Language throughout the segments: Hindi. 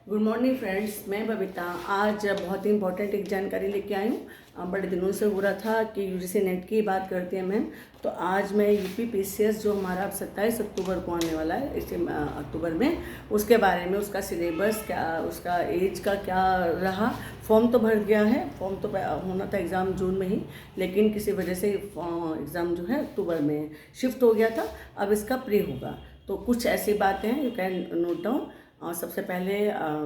गुड मॉर्निंग फ्रेंड्स, मैं बबीता आज बहुत ही इंपॉर्टेंट एक जानकारी लेके आई हूँ। बड़े दिनों से हो रहा था कि यूजीसी नेट की बात करते हैं मैम, तो आज मैं यूपी पीसीएस जो हमारा अब 27 अक्टूबर को आने वाला है, इसी अक्टूबर में, उसके बारे में, उसका सिलेबस क्या, उसका एज का क्या रहा। फॉर्म तो भर गया है, फॉर्म तो होना था एग्ज़ाम जून में ही, लेकिन किसी वजह से एग्ज़ाम जो है अक्टूबर में शिफ्ट हो गया था। अब इसका प्री होगा, तो कुछ ऐसी बातें हैं, यू कैन नोट डाउन। और सबसे पहले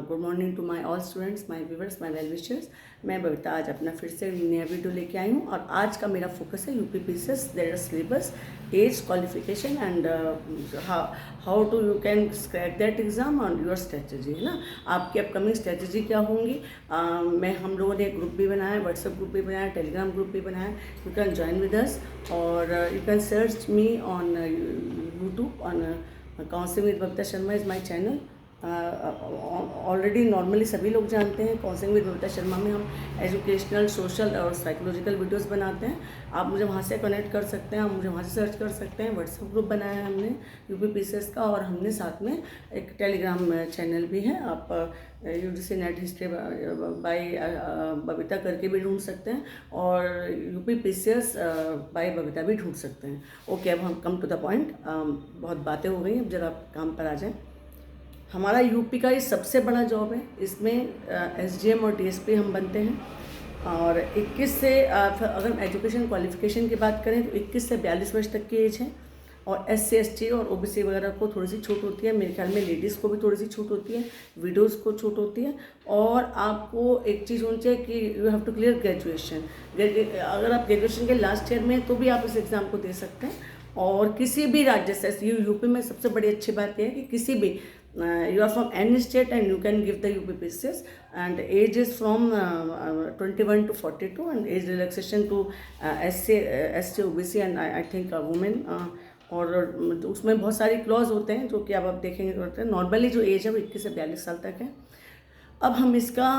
good morning to my all students, my viewers, my well wishers. मैं बबीता आज अपना फिर से नया वीडियो लेके आई हूँ और आज का मेरा फोकस है UP PCS, their syllabus, age, qualification and how to you can crack that exam और योर स्ट्रेटजी, है ना। आपकी अपकमिंग स्ट्रेटजी क्या होंगी। हम लोगों ने एक ग्रुप भी बनाया, व्हाट्सएप ग्रुप भी बनाया, टेलीग्राम ग्रुप भी बनाया। You can join with us और you can search me on YouTube on counselling with Babita Sharma is my channel. Already normally सभी लोग जानते हैं, काउंसलिंग विद बबीता शर्मा में हम एजुकेशनल, सोशल और साइकोलॉजिकल वीडियोस बनाते हैं। आप मुझे वहाँ से कनेक्ट कर सकते हैं, आप मुझे वहाँ से सर्च कर सकते हैं। व्हाट्सएप ग्रुप बनाया है हमने यूपी पीसीएस का, और हमने साथ में एक टेलीग्राम चैनल भी है। आप UGC net history by Babita करके भी ढूंढ सकते हैं और यूपी पीसीएस बाय बबीता भी ढूंढ सकते हैं। ओके, अब हम कम टू द पॉइंट। बहुत बातें हो गई, अब जरा काम पर आ जाएं। हमारा यूपी का ये सबसे बड़ा जॉब है। इसमें एसडीएम और डीएसपी हम बनते हैं। और 21 से अगर एजुकेशन क्वालिफिकेशन की बात करें तो 21 से 42 वर्ष तक की एज है। और एससी एसटी और ओबीसी वगैरह को थोड़ी सी छूट होती है। मेरे ख्याल में लेडीज़ को भी थोड़ी सी छूट होती है, विडोज़ को छूट होती है। और आपको एक चीज़ होनी चाहिए कि you have to clear graduation. अगर आप ग्रेजुएशन के लास्ट ईयर में तो भी आप इस एग्ज़ाम को दे सकते हैं। और किसी भी राज्य से, यूपी में सबसे बड़ी अच्छी बात यह है कि किसी भी you are from any state and you can give the UP PCS, and age is from 21 to 42 and age relaxation to SC, ST, OBC and I think women। और उसमें बहुत सारी क्लॉज होते हैं जो कि अब आप देखेंगे करते हैं। नॉर्मली जो एज है वो 21 से 42 साल तक है। अब हम इसका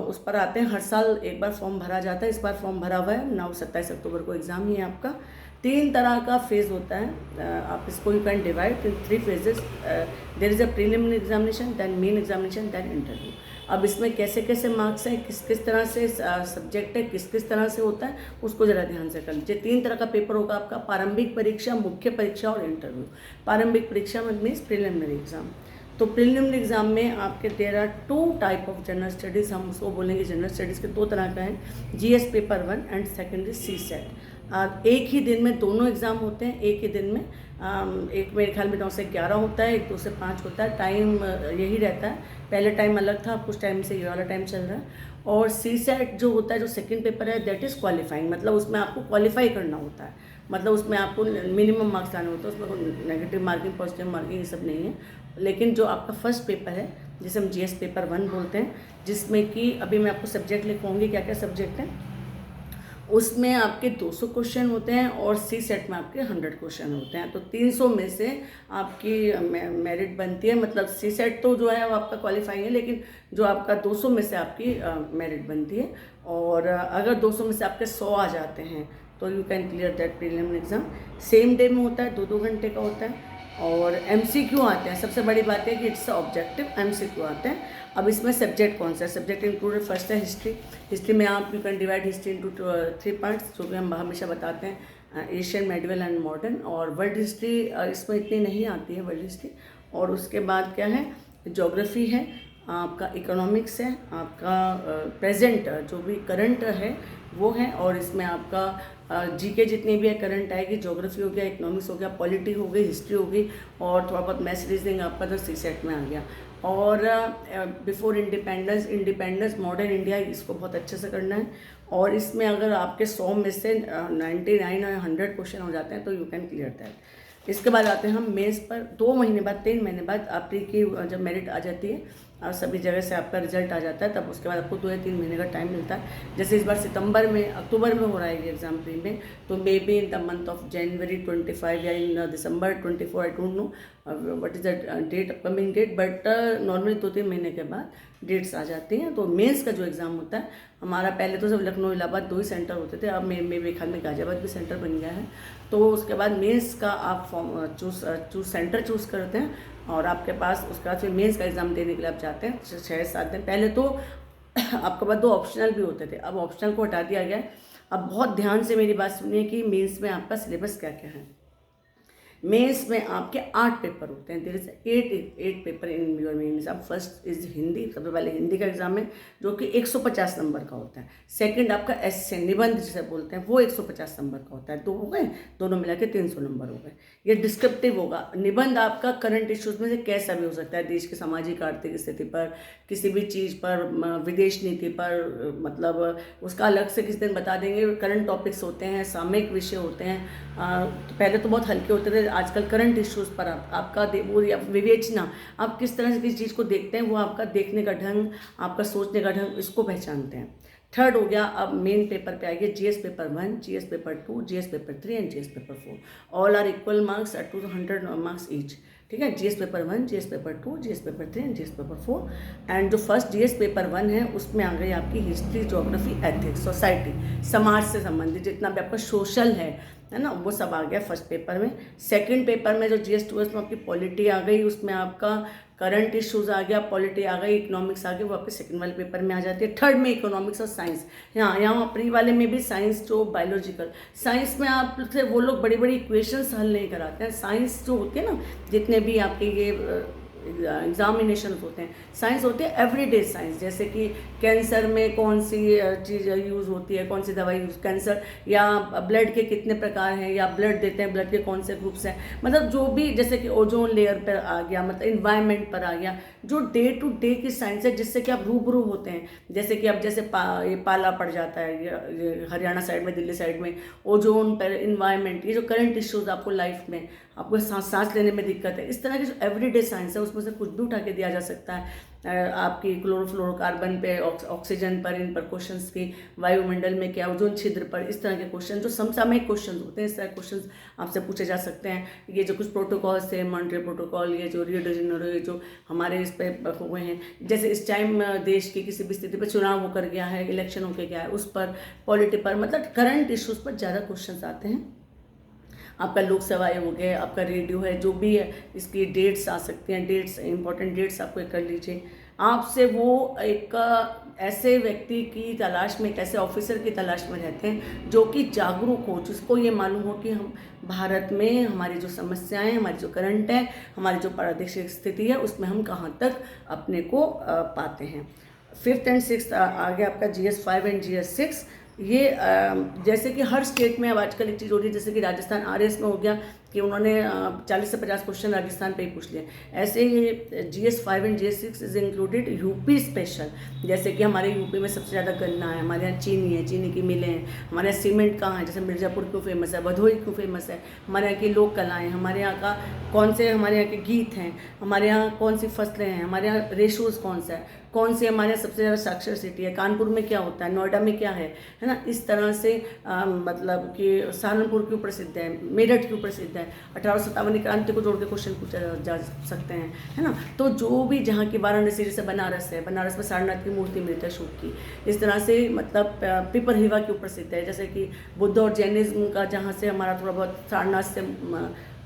उस पर आते हैं। हर साल एक बार फॉर्म भरा जाता है, इस बार फॉर्म भरा हुआ है। 27 अक्टूबर को एग्ज़ाम ही है आपका। 3 तरह का फेज़ होता है। आप इसको you can divide in 3 phases. There is a preliminary examination, then main examination, then interview. अब इसमें कैसे कैसे मार्क्स हैं, किस किस तरह से सब्जेक्ट है, किस किस तरह से होता है, उसको ज़रा ध्यान से कर लीजिए। 3 तरह का पेपर होगा आपका: प्रारंभिक परीक्षा, मुख्य परीक्षा और इंटरव्यू। प्रारंभिक परीक्षा मीन्स प्रीलिमिनरी एग्जाम। तो प्रीलिमिनरी एग्जाम में आपके there are 2 type of general studies, हम उसको बोलेंगे जनरल स्टडीज़ के 2 तरह का है। GS paper 1 and secondary C SAT. एक ही दिन में दोनों एग्ज़ाम होते हैं, एक ही दिन में। एक मेरे ख्याल में 9 से 11 होता है, एक 2 से 5 होता है। टाइम यही रहता है, पहले टाइम अलग था, कुछ टाइम से ये वाला टाइम चल रहा है। और सी सेट जो होता है, जो सेकंड पेपर है, दैट इज़ क्वालिफाइंग, मतलब उसमें आपको क्वालिफाई करना होता है, मतलब उसमें आपको मिनिमम मार्क्स लाने होते हैं। उसमें कोई नेगेटिव मार्किंग, पॉजिटिव मार्किंग ये सब नहीं है। लेकिन जो आपका फर्स्ट पेपर है, जिसे हम जीएस पेपर 1 बोलते हैं, जिसमें कि अभी मैं आपको सब्जेक्ट लिखवाऊंगी क्या क्या सब्जेक्ट हैं, उसमें आपके 200 क्वेश्चन होते हैं और सी सेट में आपके 100 क्वेश्चन होते हैं। तो 300 में से आपकी मेरिट बनती है, मतलब सी सेट तो जो है वो आपका क्वालिफाइंग है, लेकिन जो आपका 200 में से आपकी मेरिट बनती है। और अगर 200 में से आपके 100 आ जाते हैं तो you can clear that preliminary exam. Same day में होता है, 2-2 घंटे का होता है। और एमसीक्यू आते हैं। सबसे बड़ी बात है कि इट्स ऑब्जेक्टिव एमसीक्यू आते हैं। अब इसमें सब्जेक्ट कौन सा है? सब्जेक्ट इंक्लूडेड फर्स्ट है हिस्ट्री। हिस्ट्री में आप you can divide history into 3 parts, जो कि हम हमेशा बताते हैं, एशियन, मेडिवल एंड मॉडर्न। और वर्ल्ड हिस्ट्री इसमें इतनी नहीं आती है, वर्ल्ड हिस्ट्री। और उसके बाद क्या है, ज्योग्राफी है, आपका इकोनॉमिक्स है, आपका प्रेजेंट जो भी करंट है वो है। और इसमें आपका जीके जितनी भी है करंट आएगी। ज्योग्राफी हो गया, इकोनॉमिक्स हो गया, पॉलिटी हो गई, हिस्ट्री हो गई, और थोड़ा बहुत मैथ्स रीजनिंग आपका तो सी सेट में आ गया। और before independence, independence, modern India, इसको बहुत अच्छे से करना है। और इसमें अगर आपके 100 में से 99 और 100 क्वेश्चन हो जाते हैं तो यू कैन क्लियर दैट। इसके बाद आते हैं हम मेंस पर। 2 महीने बाद, 3 महीने बाद आपकी जब मेरिट आ जाती है और सभी जगह से आपका रिजल्ट आ जाता है, तब उसके बाद आपको 2 या 3 महीने का टाइम मिलता है। जैसे इस बार सितंबर में, अक्टूबर में हो रहा है ये एग्ज़ाम प्री में, तो may be in the month of January 25 या in December 24, I don't know what is the date, upcoming date, but normally 2-3 महीने के बाद डेट्स आ जाती हैं। तो मेंस का जो एग्ज़ाम होता है हमारा, पहले तो सब लखनऊ, इलाहाबाद 2 ही सेंटर होते थे, अब मेरे ख्याल में गाजियाबाद भी सेंटर बन गया है। तो उसके बाद मेंस का आप फॉर्म सेंटर चूज़ करते हैं और आपके पास उसके बाद फिर मेंस का एग्ज़ाम देने के लिए आप जाते हैं 6-7 दिन पहले। तो आपके पास 2 ऑप्शनल भी होते थे, अब ऑप्शनल को हटा दिया गया है। अब बहुत ध्यान से मेरी बात सुनिए कि मेंस में आपका सिलेबस क्या क्या है। मेंस में आपके 8 पेपर होते हैं, there is 8 paper in your mains. अब फर्स्ट इज हिंदी, सबसे पहले हिंदी का एग्जाम है जो कि 150 नंबर का होता है। सेकंड आपका एस्से निबंध जिसे बोलते हैं वो 150 नंबर का होता है, 2 हो गए, दोनों मिला के 300 नंबर हो गए। ये डिस्क्रिप्टिव होगा। निबंध आपका करंट इश्यूज में से कैसा भी हो सकता है, देश की सामाजिक आर्थिक स्थिति पर, किसी भी चीज़ पर, विदेश नीति पर, मतलब उसका अलग से किसी दिन बता देंगे। करंट टॉपिक्स होते हैं, सामयिक विषय होते हैं। तो पहले तो बहुत हल्के होते थे, आजकल करंट इश्यूज़ पर आपका वो या विवेचना, आप किस तरह से किसी चीज़ को देखते हैं, वो आपका देखने का ढंग, आपका सोचने का ढंग, इसको पहचानते हैं। थर्ड हो गया, अब मेन पेपर पे आइए, GS paper 1, GS paper 2, GS paper 3 and GS paper 4। All are equal marks at 200 marks each. ठीक है, GS paper 1, GS paper 2, GS paper 3 and GS paper 4। And जो फर्स्ट जीएस पेपर 1 है उसमें आ गई आपकी हिस्ट्री, ज्योग्राफी, एथिक्स, सोसाइटी, समाज से संबंधित जितना भी आपका सोशल है ना, वो सब आ गया फर्स्ट पेपर में। सेकंड पेपर में जो जीएस 2 है उसमें आपकी पॉलिटी आ गई, उसमें आपका करंट इश्यूज आ गया, पॉलिटी आ गई, इकोनॉमिक्स आ गई, वो आपके सेकंड वाले पेपर में आ जाती है। थर्ड में इकोनॉमिक्स और साइंस। यहाँ अपनी वाले में भी साइंस, जो बायोलॉजिकल साइंस में आप से वो लोग बड़ी बड़ी इक्वेशंस हल नहीं कराते हैं। साइंस जो होती है ना, जितने भी आपके ये एग्जामिनेशन होते हैं, साइंस होती है एवरीडे साइंस, जैसे कि कैंसर में कौन सी चीज़ यूज़ होती है, कौन सी दवाई यूज़, कैंसर या ब्लड के कितने प्रकार हैं, या ब्लड देते हैं, ब्लड के कौन से ग्रुप्स हैं, मतलब जो भी, जैसे कि ओजोन लेयर पर आ गया, मतलब इन्वायरमेंट पर आ गया, जो डे टू डे की साइंस है जिससे कि आप रूबरू होते हैं। जैसे कि अब जैसे ये पाला पड़ जाता है ये हरियाणा साइड में, दिल्ली साइड में, ओजोन पर, इन्वायरमेंट, ये जो करंट इश्यूज आपको लाइफ में, आपको सांस लेने में दिक्कत है, इस तरह की जो एवरीडे साइंस है उसमें से कुछ भी उठा के दिया जा सकता है। आपकी क्लोरोफ्लोरोकार्बन पे, ऑक्सीजन पर, इन पर क्वेश्चंस की, वायुमंडल में क्या, ओजोन छिद्र पर, इस तरह के क्वेश्चन जो समसामयिक क्वेश्चन होते हैं, इस तरह के क्वेश्चन आपसे पूछे जा सकते हैं। ये जो कुछ प्रोटोकॉल्स थे, मॉन्ट्रियल प्रोटोकॉल, ये जो रियो डी जेनेरो, ये जो हमारे इस पे हुए हैं, जैसे इस टाइम देश की किसी भी स्थिति पर चुनाव होकर गया है, इलेक्शन होकर गया है, उस पर, पॉलिटी पर, मतलब करंट इश्यूज पर ज़्यादा क्वेश्चन आते हैं। आपका लोकसभा हो गया, आपका रेडियो है, जो भी है, इसकी डेट्स आ सकती हैं, डेट्स, इंपॉर्टेंट डेट्स आपको कर लीजिए। आपसे वो एक ऐसे व्यक्ति की तलाश में, एक ऐसे ऑफिसर की तलाश में रहते हैं जो कि जागरूक हो, जिसको ये मालूम हो कि हम भारत में हमारी जो समस्याएं, हमारी जो करंट है, हमारी जो प्रादेशिक स्थिति है, उसमें हम कहाँ तक अपने को पाते हैं। 5th and 6th आ गया आपका GS 5 एंड GS 6। ये जैसे कि हर स्टेट में अब आजकल एक चीज़ हो रही है, जैसे कि राजस्थान RS में हो गया कि उन्होंने 40 से 50 क्वेश्चन राजस्थान पे ही पूछ लिए। ऐसे ही GS 5 and GS 6 is included UP special. जैसे कि हमारे यूपी में सबसे ज़्यादा गन्ना है, हमारे यहाँ चीनी है, चीनी की मिलें हैं, हमारे यहाँ सीमेंट कहाँ है, जैसे मिर्ज़ापुर क्यों फेमस है, भदोही क्यों फेमस है, हमारे यहाँ की लोक कलाएँ, हमारे यहाँ का कौन से, हमारे यहाँ के गीत हैं, हमारे यहाँ कौन सी फसलें हैं, हमारे यहाँ रेशोज़ कौन सा है, कौन सी हमारे यहाँ सबसे ज़्यादा साक्षर सिटी है, कानपुर में क्या होता है, नोएडा में क्या है ना। इस तरह से मतलब कि सहारनपुर क्यों प्रसिद्ध है, मेरठ क्यों प्रसिद्ध है, 1857 की क्रांति को जोड़ के क्वेश्चन पूछा जा सकते हैं, है ना। तो जो भी जहाँ की, वाराणसी जैसे बनारस है, बनारस में सारनाथ की मूर्ति मिलती है शुभ की, इस तरह से मतलब पिपरहिवा क्यों प्रसिद्ध है, जैसे कि बुद्ध और जैनिज्म का जहाँ से हमारा थोड़ा बहुत सारनाथ से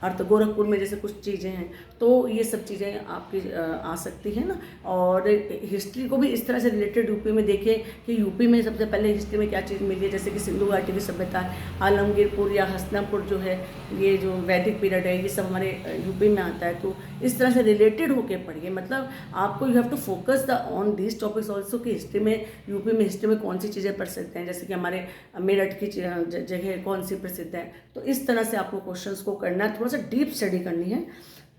अर्थ, गोरखपुर में जैसे कुछ चीज़ें हैं, तो ये सब चीज़ें आपकी आ सकती हैं ना। और हिस्ट्री को भी इस तरह से रिलेटेड यूपी में देखिए कि यूपी में सबसे पहले हिस्ट्री में क्या चीज़ मिली है, जैसे कि सिंधु घाटी की सभ्यता, आलमगीरपुर या हस्तिनापुर जो है, ये जो वैदिक पीरियड है, ये सब हमारे यूपी में आता है। तो इस तरह से रिलेटेड होके पढ़िए, मतलब आपको you have to focus on these topics also कि हिस्ट्री में, यूपी में हिस्ट्री में कौन सी चीज़ें प्रसिद्ध हैं, जैसे कि हमारे मेरठ की जगह कौन सी प्रसिद्ध है। तो इस तरह से आपको क्वेश्चंस को करना है, थोड़ा सा डीप स्टडी करनी है।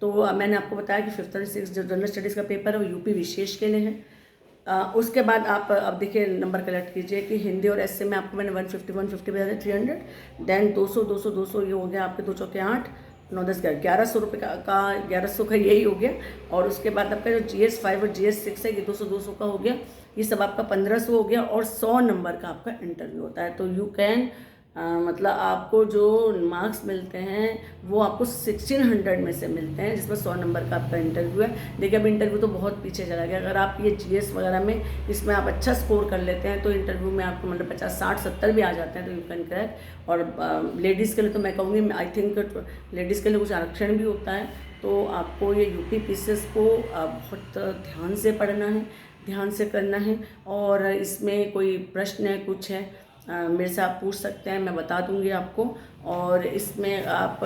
तो मैंने आपको बताया कि 5th और 6th जो जनरल स्टडीज़ का पेपर है वो यूपी विशेष के लिए है। उसके बाद आप अब देखिए नंबर कलेक्ट कीजिए कि हिंदी और एसए में आपको मैंने 150 बता दिया, 300, देन 200 ये हो गया आपके 2 चौके 8, 9 10 1100 रुपये का 1100 का यही हो गया। और उसके बाद आपका जो GS 5 और GS 6 है, ये 200 का हो गया, ये सब आपका 1500 हो गया। और 100 नंबर का आपका इंटरव्यू होता है। तो यू कैन मतलब आपको जो मार्क्स मिलते हैं वो आपको 1600 में से मिलते हैं, जिसमें 100 नंबर का आपका इंटरव्यू है। देखिए अब इंटरव्यू तो बहुत पीछे चला गया। अगर आप ये GS वगैरह में इसमें आप अच्छा स्कोर कर लेते हैं तो इंटरव्यू में आपको मतलब 50 60 70 भी आ जाते हैं, तो यू कैन क्रैक। और लेडीज़ के लिए तो मैं कहूँगी, आई थिंक लेडीज़ के लिए कुछ आरक्षण भी होता है, तो आपको ये यूपीपीसीएस को बहुत ध्यान से पढ़ना है, ध्यान से करना है। और इसमें कोई प्रश्न है, कुछ है, मेरे से आप पूछ सकते हैं, मैं बता दूंगी आपको। और इसमें आप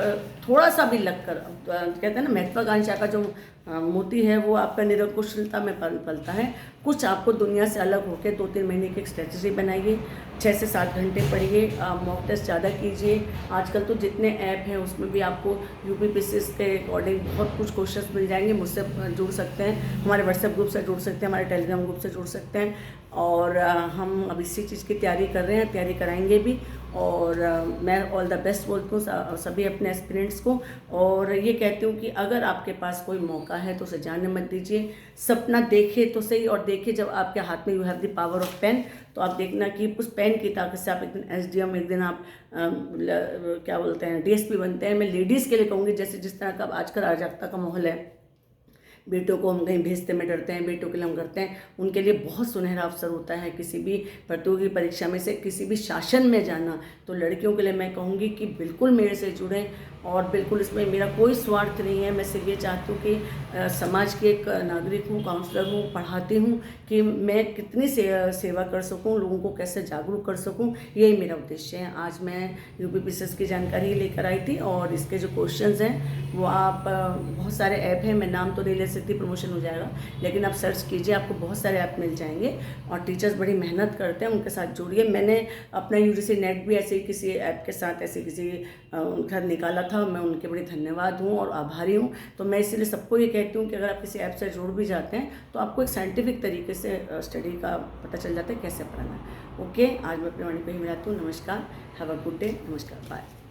थोड़ा सा भी लगकर, कहते हैं ना, महत्वाकांक्षा का जो मोती है वो आपका निरंकुशलता में पलता है। कुछ आपको दुनिया से अलग होकर 2-3 महीने की एक स्ट्रेटजी बनाइए, 6 से 7 घंटे पढ़िए, मॉक टेस्ट ज़्यादा कीजिए। आजकल तो जितने ऐप हैं उसमें भी आपको यूपीपीसीएस के अकॉर्डिंग बहुत कुछ क्वेश्चंस मिल जाएंगे। मुझसे जुड़ सकते हैं, हमारे व्हाट्सएप ग्रुप से जुड़ सकते हैं, हमारे टेलीग्राम ग्रुप से जुड़ सकते हैं। और हम अब इसी चीज़ की तैयारी कर रहे हैं, तैयारी कराएंगे भी। और मैं ऑल द बेस्ट बोलती हूँ सभी अपने एस्पिरेंट्स को। और ये कहती हूँ कि अगर आपके पास कोई मौका है तो उसे जाने मत दीजिए। सपना देखिए तो सही, और देखिए जब आपके हाथ में you have the power of pen, तो आप देखना कि उस पेन की ताकत से आप एक दिन एसडीएम, एक दिन आप क्या बोलते हैं, डीएसपी बनते हैं। मैं लेडीज़ के लिए कहूँगी, जैसे जिस तरह का आजकल अराजकता का माहौल है, बेटों को हम कहीं भेजते में डरते हैं, बेटों के लिए हम करते हैं, उनके लिए बहुत सुनहरा अवसर होता है किसी भी प्रतियोगी परीक्षा में से किसी भी शासन में जाना। तो लड़कियों के लिए मैं कहूँगी कि बिल्कुल मेरे से जुड़ें, और बिल्कुल इसमें मेरा कोई स्वार्थ नहीं है। मैं सिर्फ ये चाहती हूँ कि समाज की एक नागरिक हूँ, काउंसलर हूँ, पढ़ाती हूँ कि मैं कितनी सेवा कर सकूँ, लोगों को कैसे जागरूक कर सकूँ, यही मेरा उद्देश्य है। आज मैं यूपीपीसीएस की जानकारी लेकर आई थी, और इसके जो क्वेश्चंस हैं वो आप, बहुत सारे ऐप हैं, मैं नाम तो नहीं ले सकती, प्रमोशन हो जाएगा, लेकिन आप सर्च कीजिए, आपको बहुत सारे ऐप मिल जाएंगे। और टीचर्स बड़ी मेहनत करते हैं, उनके साथ जुड़िए। मैंने अपना यूजीसी नेट भी ऐसे ही किसी ऐप के साथ ऐसे किसी उनका निकाला था, मैं उनके बड़ी धन्यवाद हूँ और आभारी हूँ। तो मैं इसीलिए सबको ये कहती हूँ कि अगर आप किसी ऐप से जुड़ भी जाते हैं तो आपको एक साइंटिफिक तरीके से स्टडी का पता चल जाता है कैसे पढ़ना है। ओके, आज मैं अपनी वाणी पे ही मिलाती हूँ। नमस्कार, हैव अ गुड डे, नमस्कार, बाय।